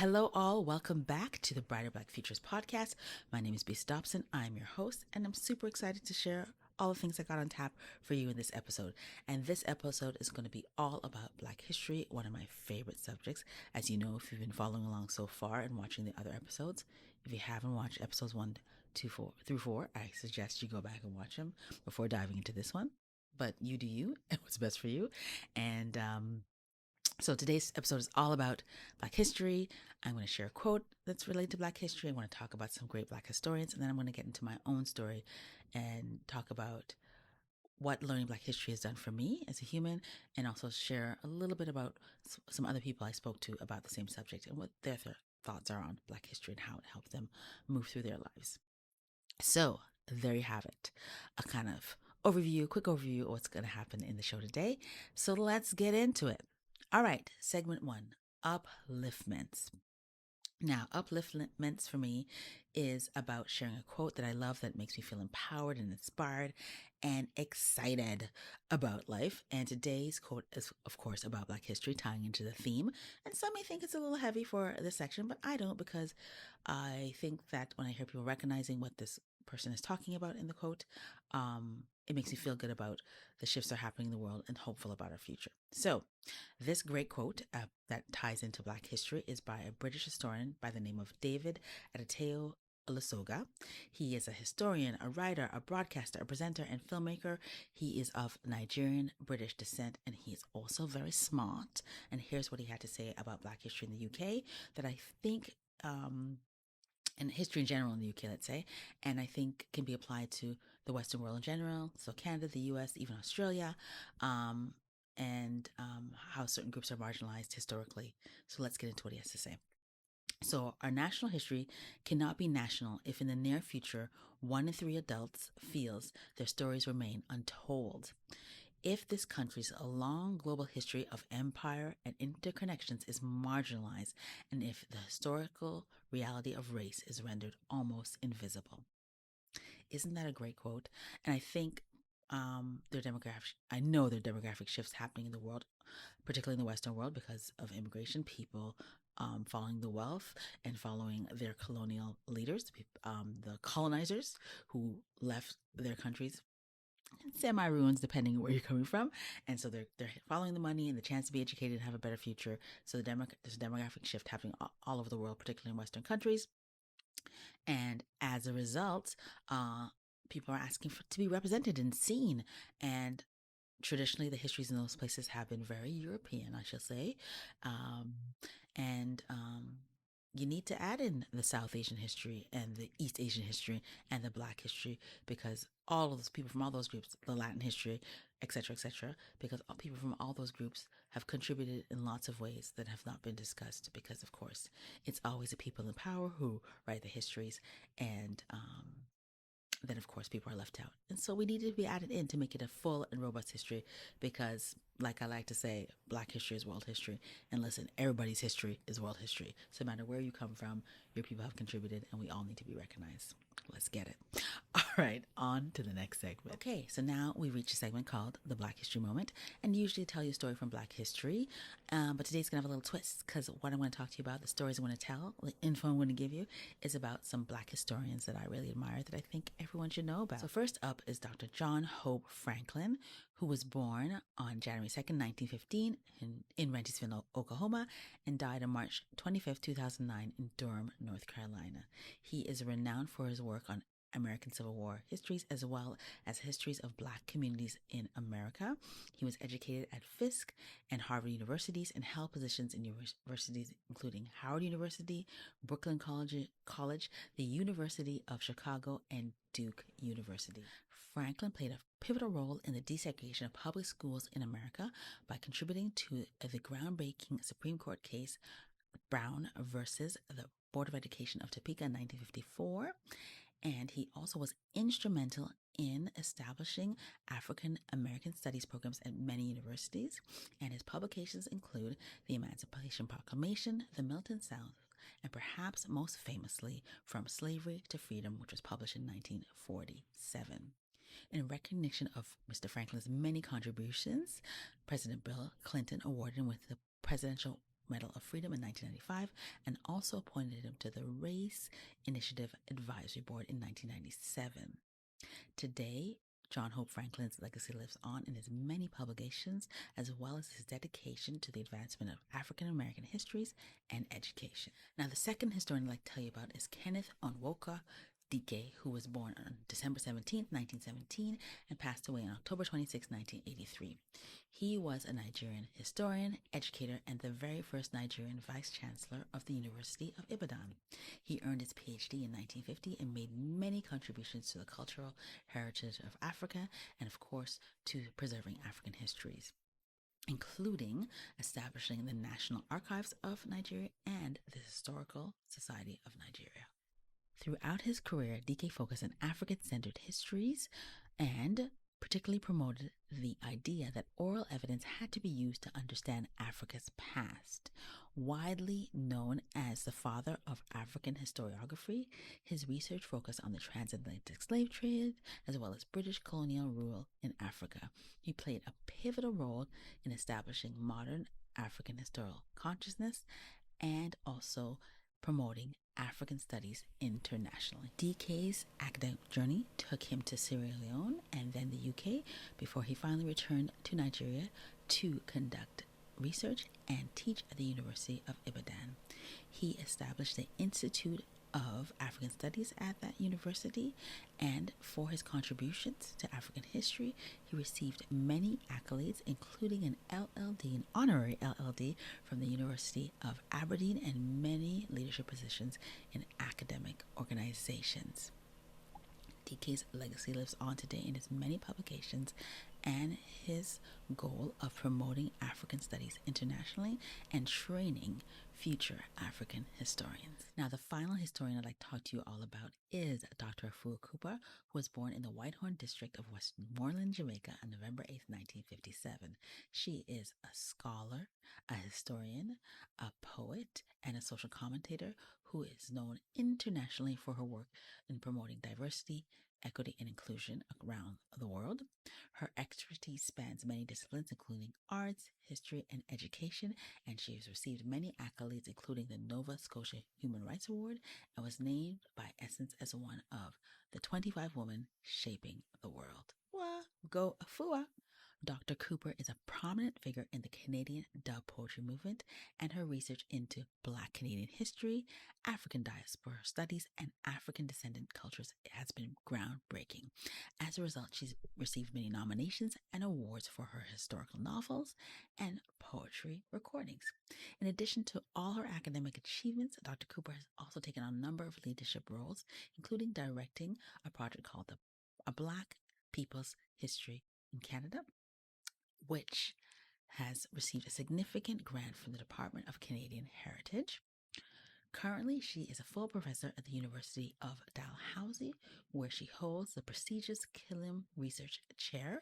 Hello, all. Welcome back to the Brighter Black Futures podcast. My name is Bisa. I'm your host, and I'm super excited to share all the things I got on tap for you in this episode. And this episode is going to be all about Black history, one of my favorite subjects. As you know, if you've been following along so far and watching the other episodes, if you haven't watched episodes 1, 2, 4 through 4, I suggest you go back and watch them before diving into this one. But you do you and what's best for you. And so today's episode is all about Black history. I'm going to share a quote that's related to Black history. I want to talk about some great Black historians, and then I'm going to get into my own story and talk about what learning Black history has done for me as a human, and also share a little bit about some other people I spoke to about the same subject and what their thoughts are on Black history and how it helped them move through their lives. So there you have it, a kind of quick overview of what's going to happen in the show today. So let's get into it. All right, segment 1, upliftments. Now, upliftments for me is about sharing a quote that I love that makes me feel empowered and inspired and excited about life. And today's quote is, of course, about Black history, tying into the theme. And some may think it's a little heavy for this section, but I don't, because I think that when I hear people recognizing what this person is talking about in the quote, it makes me feel good about the shifts that are happening in the world and hopeful about our future. So this great quote that ties into Black history is by a British historian by the name of David Adebayo Olusoga. He is a historian, a writer, a broadcaster, a presenter, and filmmaker. He is of Nigerian British descent, and he is also very smart. And here's what he had to say about Black history in the UK that I think and history in general in the UK, let's say, and I think can be applied to the Western world in general, so Canada, the US, even Australia, and how certain groups are marginalized historically. So let's get into what he has to say. So our national history cannot be national if in the near future 1 in 3 adults feels their stories remain untold. If this country's long global history of empire and interconnections is marginalized, and if the historical reality of race is rendered almost invisible. Isn't that a great quote? And I think there are demographic shifts happening in the world, particularly in the Western world, because of immigration, people following the wealth and following their colonial leaders, the colonizers who left their countries semi-ruins depending on where you're coming from, and so they're following the money and the chance to be educated and have a better future. So there's a demographic shift happening all over the world, particularly in Western countries, and as a result, people are asking to be represented and seen. And traditionally, the histories in those places have been very European, I shall say, and you need to add in the South Asian history and the East Asian history and the Black history, because all of those people from all those groups, the Latin history, etc., because all people from all those groups have contributed in lots of ways that have not been discussed, because, of course, it's always the people in power who write the histories, and then, of course, people are left out. And so we need to be added in to make it a full and robust history, because, like I like to say, Black history is world history. And listen, everybody's history is world history. So no matter where you come from, your people have contributed, and we all need to be recognized. Let's get it. All right, on to the next segment. Okay, so now we reach a segment called the Black History Moment, and usually tell you a story from Black history, but today's gonna have a little twist, because what I want to talk to you about, the stories I want to tell, the info I'm going to give you, is about some Black historians that I really admire, that I think everyone should know about. So first up is Dr. John Hope Franklin, who was born on January 2nd, 1915 in Rentisville, Oklahoma, and died on March 25th, 2009 in Durham, North Carolina. He is renowned for his work on American Civil War histories, as well as histories of Black communities in America. He was educated at Fisk and Harvard universities and held positions in universities including Howard University, Brooklyn College, the University of Chicago, and Duke University. Franklin played a pivotal role in the desegregation of public schools in America by contributing to the groundbreaking Supreme Court case Brown versus the Board of Education of Topeka in 1954. And he also was instrumental in establishing African American studies programs at many universities. And his publications include the Emancipation Proclamation, the Militant South, and perhaps most famously, From Slavery to Freedom, which was published in 1947. In recognition of Mr. Franklin's many contributions, President Bill Clinton awarded him with the Presidential Medal of Freedom in 1995 and also appointed him to the Race Initiative Advisory Board in 1997. Today, John Hope Franklin's legacy lives on in his many publications, as well as his dedication to the advancement of African American histories and education. Now, the second historian I'd like to tell you about is Kenneth Onwuka Dike, who was born on December 17th, 1917, and passed away on October 26, 1983. He was a Nigerian historian, educator, and the very first Nigerian vice chancellor of the University of Ibadan. He earned his PhD in 1950 and made many contributions to the cultural heritage of Africa and, of course, to preserving African histories, including establishing the National Archives of Nigeria and the Historical Society of Nigeria. Throughout his career, DK focused on African-centered histories and particularly promoted the idea that oral evidence had to be used to understand Africa's past. Widely known as the father of African historiography, his research focused on the transatlantic slave trade as well as British colonial rule in Africa. He played a pivotal role in establishing modern African historical consciousness and also promoting African studies internationally. DK's academic journey took him to Sierra Leone and then the UK before he finally returned to Nigeria to conduct research and teach at the University of Ibadan. He established the Institute of African Studies at that university, and for his contributions to African history, he received many accolades, including an LLD, an honorary LLD from the University of Aberdeen, and many leadership positions in academic organizations. DK's legacy lives on today in his many publications and his goal of promoting African studies internationally and training future African historians. Now, the final historian I'd like to talk to you all about is Dr. Afua Cooper, who was born in the Whitehorn district of Westmoreland, Jamaica on November 8, 1957. She is a scholar, a historian, a poet, and a social commentator who is known internationally for her work in promoting diversity, equity, and inclusion around the world. Her expertise spans many disciplines, including arts, history, and education, and she has received many accolades, including the Nova Scotia Human Rights Award, and was named by Essence as one of the 25 women shaping the world. Wah, go Afua! Dr. Cooper is a prominent figure in the Canadian dub poetry movement, and her research into Black Canadian history, African diaspora studies, and African descendant cultures has been groundbreaking. As a result, she's received many nominations and awards for her historical novels and poetry recordings. In addition to all her academic achievements, Dr. Cooper has also taken on a number of leadership roles, including directing a project called A Black People's History in Canada, which has received a significant grant from the Department of Canadian Heritage. Currently, she is a full professor at the University of Dalhousie, where she holds the prestigious Killam Research Chair,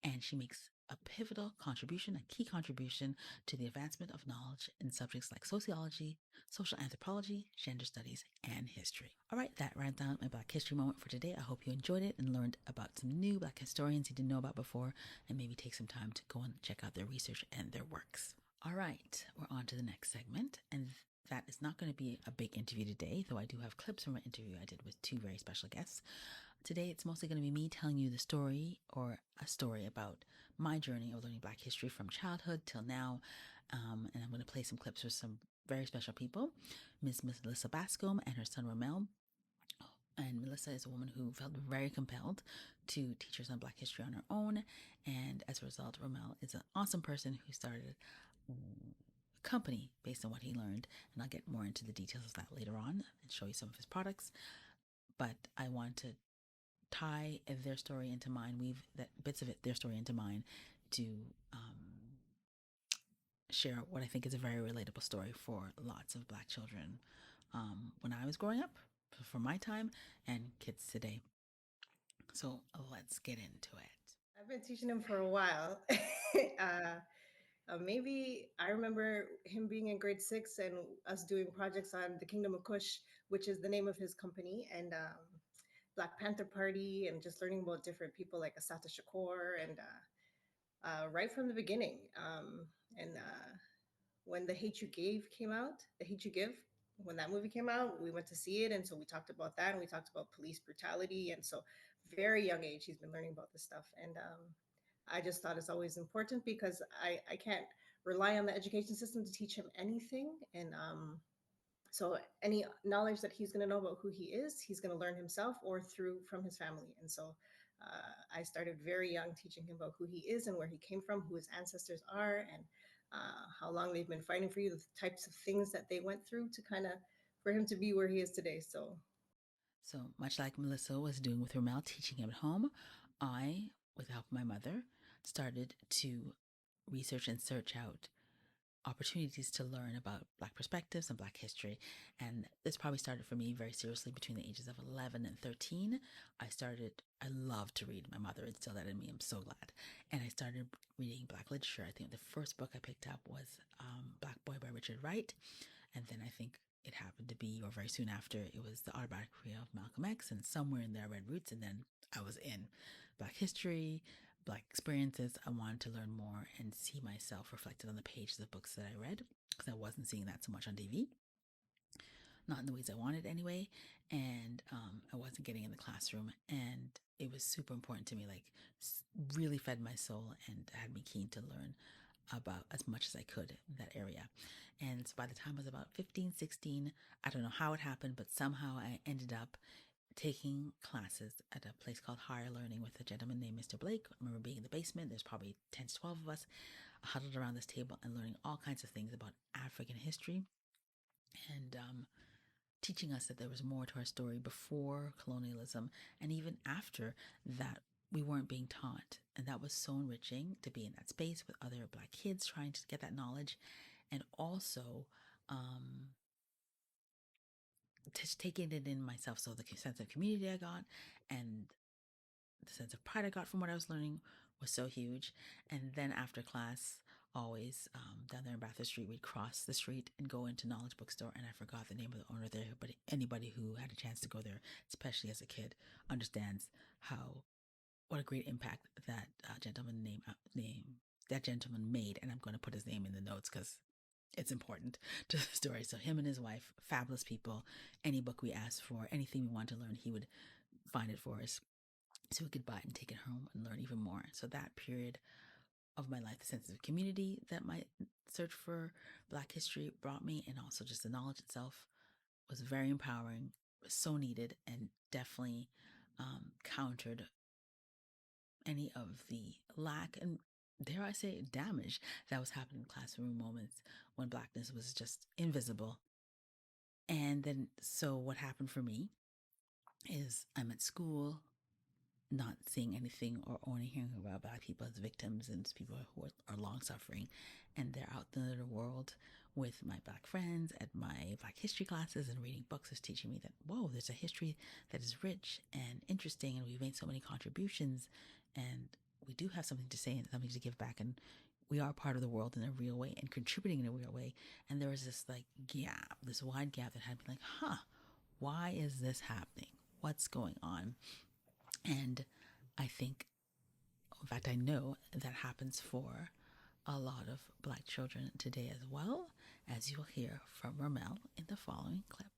and she makes a pivotal contribution, a key contribution to the advancement of knowledge in subjects like sociology, social anthropology, gender studies, and history. All right, that ran down my Black History moment for today. I hope you enjoyed it and learned about some new Black historians you didn't know about before, and maybe take some time to go and check out their research and their works. All right, we're on to the next segment, and that is not going to be a big interview today, though I do have clips from an interview I did with two very special guests. Today, it's mostly going to be me telling you the story or a story about my journey of learning Black history from childhood till now. And I'm going to play some clips with some very special people. Miss Melissa Bascombe and her son Romel. And Melissa is a woman who felt very compelled to teach us on Black history on her own. And as a result, Romel is an awesome person who started a company based on what he learned. And I'll get more into the details of that later on and show you some of his products. But I want to tie their story into mine, weave that bits of their story into mine to share what I think is a very relatable story for lots of Black children when I was growing up, for my time, and kids today. So let's get into it. I've been teaching him for a while. Maybe I remember him being in grade 6 and us doing projects on the Kingdom of Kush, which is the name of his company, and Black Panther Party, and just learning about different people like Asata Shakur, and right from the beginning. And when The Hate You Gave came out, The Hate You Give, when that movie came out, we went to see it. And so we talked about that, and we talked about police brutality. And so, very young age, he's been learning about this stuff. And I just thought it's always important because I can't rely on the education system to teach him anything. And so any knowledge that he's going to know about who he is, he's going to learn himself or through from his family. And so I started very young teaching him about who he is and where he came from, who his ancestors are, and how long they've been fighting for you, the types of things that they went through to kind of for him to be where he is today. So So much like Melissa was doing with Romel, teaching him at home, I, with the help of my mother, started to research and search out opportunities to learn about Black perspectives and Black history. And this probably started for me very seriously between the ages of 11 and 13. I love to read. My mother instilled that in me. I'm so glad. And I started reading Black literature. I think the first book I picked up was Black Boy by Richard Wright. And then I think it happened to be, or very soon after, it was the autobiography of Malcolm X. And somewhere in there, I read Roots. And then I was in Black history, Black experiences. I wanted to learn more and see myself reflected on the pages of books that I read, because I wasn't seeing that so much on TV, not in the ways I wanted anyway. And I wasn't getting in the classroom. And it was super important to me, like really fed my soul and had me keen to learn about as much as I could in that area. And so by the time I was about 15, 16, I don't know how it happened, but somehow I ended up taking classes at a place called Higher Learning with a gentleman named Mr. Blake. I remember being in the basement. There's probably 10 to 12 of us huddled around this table and learning all kinds of things about African history, and teaching us that there was more to our story before colonialism and even after that we weren't being taught. And that was so enriching to be in that space with other Black kids trying to get that knowledge, and also taking it in myself. So the sense of community I got and the sense of pride I got from what I was learning was so huge. And then after class, always down there in Bathurst Street, we'd cross the street and go into Knowledge Bookstore. And I forgot the name of the owner there, but anybody who had a chance to go there, especially as a kid, understands what a great impact that that gentleman made. And I'm going to put his name in the notes because it's important to the story. So him and his wife, fabulous people. Any book we asked for, anything we wanted to learn, he would find it for us, so we could buy it and take it home and learn even more. So that period of my life, the sense of community that my search for Black history brought me, and also just the knowledge itself, was very empowering, was so needed, and definitely countered any of the lack and, dare I say, damage that was happening in classroom moments when Blackness was just invisible. And then, so what happened for me is I'm at school, not seeing anything or only hearing about Black people as victims and people who are long suffering, and they're out in the world with my Black friends at my Black history classes, and reading books is teaching me that, whoa, there's a history that is rich and interesting, and we've made so many contributions, and we do have something to say and something to give back, and we are part of the world in a real way and contributing in a real way. And there was this like gap, this wide gap that had me like, why is this happening? What's going on? And I think, in fact, I know that happens for a lot of Black children today as well, as you'll hear from Romel in the following clip.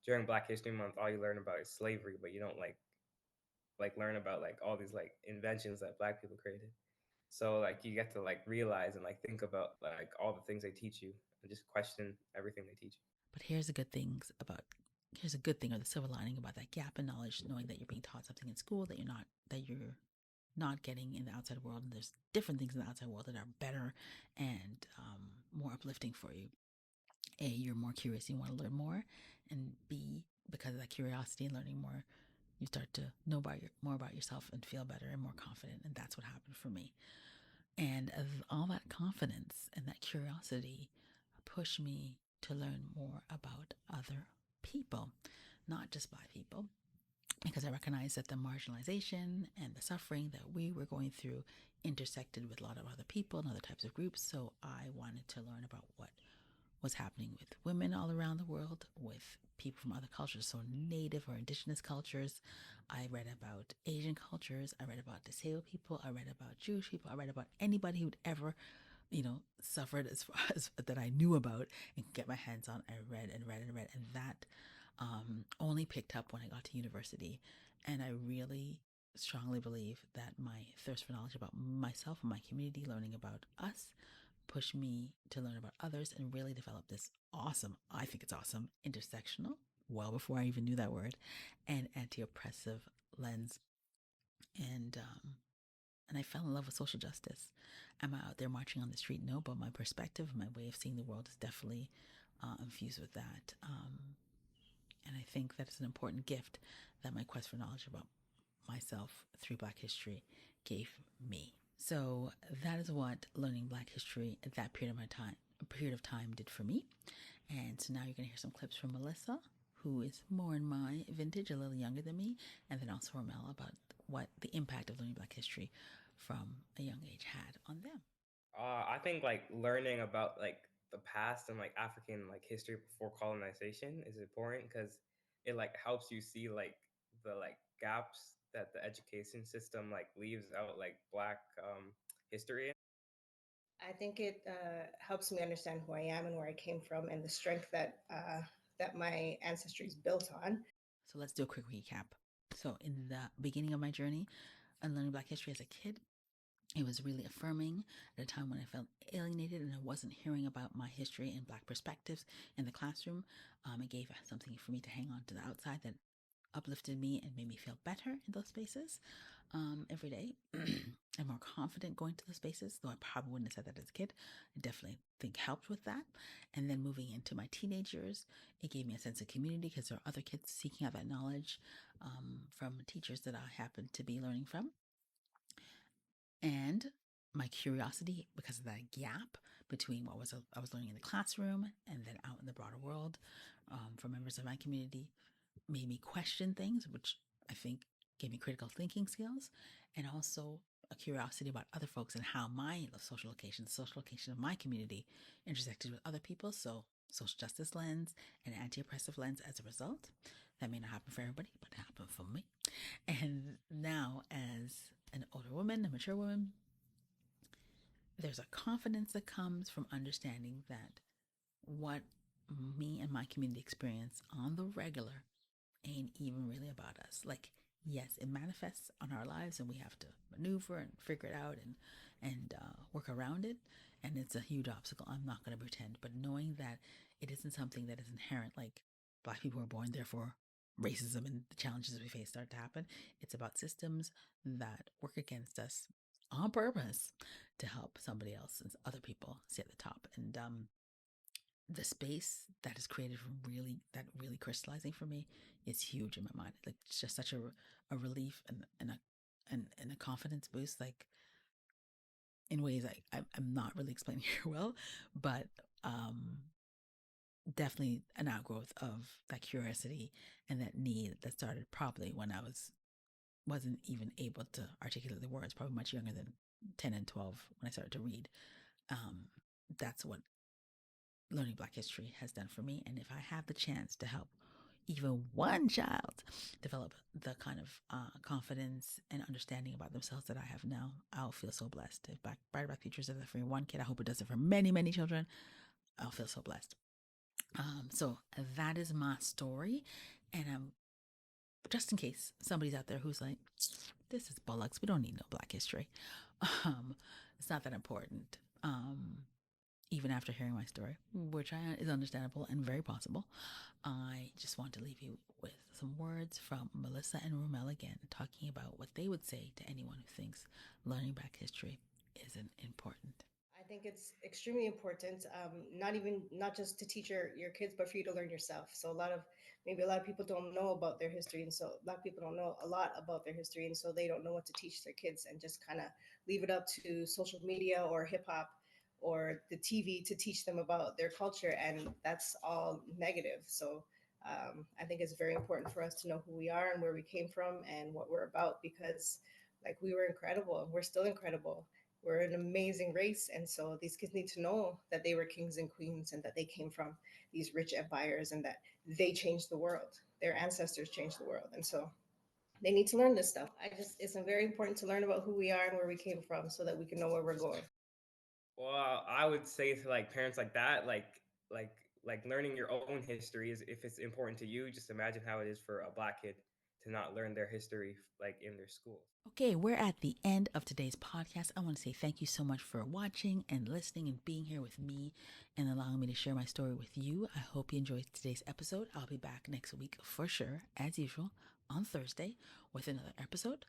During Black History Month, all you learn about is slavery, but you don't like learn about like all these like inventions that Black people created. So like you get to like realize and like think about like all the things they teach you and just question everything they teach you. But here's a good thing, or the silver lining about that gap in knowledge, knowing that you're being taught something in school that you're not getting in the outside world, and there's different things in the outside world that are better and more uplifting for you. A, you're more curious, you want to learn more, and B, because of that curiosity and learning more, you start to know more about yourself and feel better and more confident, and that's what happened for me. And all that confidence and that curiosity pushed me to learn more about other people, not just Black people, because I recognized that the marginalization and the suffering that we were going through intersected with a lot of other people and other types of groups. So I wanted to learn about what was happening with women all around the world, with people from other cultures, so native or indigenous cultures. I read about Asian cultures. I read about disabled people. I read about Jewish people. I read about anybody who'd ever suffered as far as that I knew about and could get my hands on. I read and read and read, and that only picked up when I got to university. And I really strongly believe that my thirst for knowledge about myself and my community, learning about us, pushed me to learn about others and really develop this awesome, I think it's awesome, intersectional, well before I even knew that word, and anti-oppressive lens. And I fell in love with social justice. Am I out there marching on the street? No, but my perspective, my way of seeing the world is definitely infused with that. And I think that is an important gift that my quest for knowledge about myself through Black history gave me. So that is what learning Black history at that period of time did for me. And so now you're going to hear some clips from Melissa, who is more in my vintage, a little younger than me, and then also Romel about what the impact of learning Black history from a young age had on them. I think like learning about like the past and like African like history before colonization is important because it like helps you see like the like gaps that the education system like leaves out like Black history. I think it helps me understand who I am and where I came from and the strength that my ancestry is built on. So let's do a quick recap. So in the beginning of my journey on learning Black history as a kid, it was really affirming at a time when I felt alienated and I wasn't hearing about my history and Black perspectives in the classroom. It gave something for me to hang on to the outside that uplifted me and made me feel better in those spaces every day. I'm more confident going to those spaces, though I probably wouldn't have said that as a kid. I definitely think helped with that. And then moving into my teenage years, it gave me a sense of community because there are other kids seeking out that knowledge from teachers that I happen to be learning from. And my curiosity, because of that gap between what I was learning in the classroom and then out in the broader world from members of my community, made me question things, which I think gave me critical thinking skills, and also a curiosity about other folks and how my social location, the social location of my community, intersected with other people. So social justice lens and anti-oppressive lens as a result. That may not happen for everybody, but it happened for me. And now, as an older woman, a mature woman, there's a confidence that comes from understanding that what me and my community experience on the regular ain't even really about us. Like, yes, it manifests on our lives and we have to maneuver and figure it out and work around it. And it's a huge obstacle. I'm not going to pretend, but knowing that it isn't something that is inherent, like Black people were born, therefore racism and the challenges we face start to happen. It's about systems that work against us on purpose to help somebody else and other people stay at the top. And the space that is created from really crystallizing for me is huge in my mind. Like, it's just such a relief and a confidence boost, like in ways I'm not really explaining here well, but definitely an outgrowth of that curiosity and that need that started probably when I wasn't even able to articulate the words, probably much younger than 10 and 12 when I started to read. That's what learning Black history has done for me. And if I have the chance to help even one child develop the kind of confidence and understanding about themselves that I have now, I'll feel so blessed. If Brighter Black Futures does it for one kid, I hope it does it for many, many children. I'll feel so blessed. So that is my story. And just in case somebody's out there who's like, this is bollocks, we don't need no Black history. It's not that important. Even after hearing my story, which is understandable and very possible, I just want to leave you with some words from Melissa and Romel again, talking about what they would say to anyone who thinks learning Black history isn't important. I think it's extremely important, not just to teach your kids, but for you to learn yourself. So maybe a lot of people don't know about their history, and so a lot of people don't know a lot about their history, and so they don't know what to teach their kids, and just kind of leave it up to social media or hip hop or the TV to teach them about their culture, and that's all negative. So I think it's very important for us to know who we are and where we came from and what we're about, because like we were incredible and we're still incredible. We're an amazing race. And so these kids need to know that they were kings and queens and that they came from these rich empires and that they changed the world. Their ancestors changed the world. And so they need to learn this stuff. It's very important to learn about who we are and where we came from so that we can know where we're going. Well, I would say to like parents like that, like learning your own history is if it's important to you. Just imagine how it is for a black kid to not learn their history like in their schools. Okay, we're at the end of today's podcast. I want to say thank you so much for watching and listening and being here with me and allowing me to share my story with you. I hope you enjoyed today's episode. I'll be back next week for sure, as usual, on Thursday with another episode.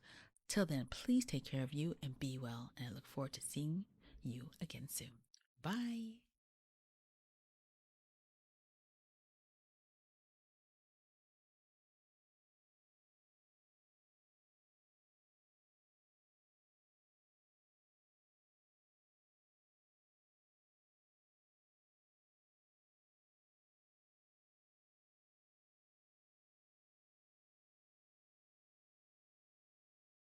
Till then, please take care of you and be well. And I look forward to seeing you again soon. Bye.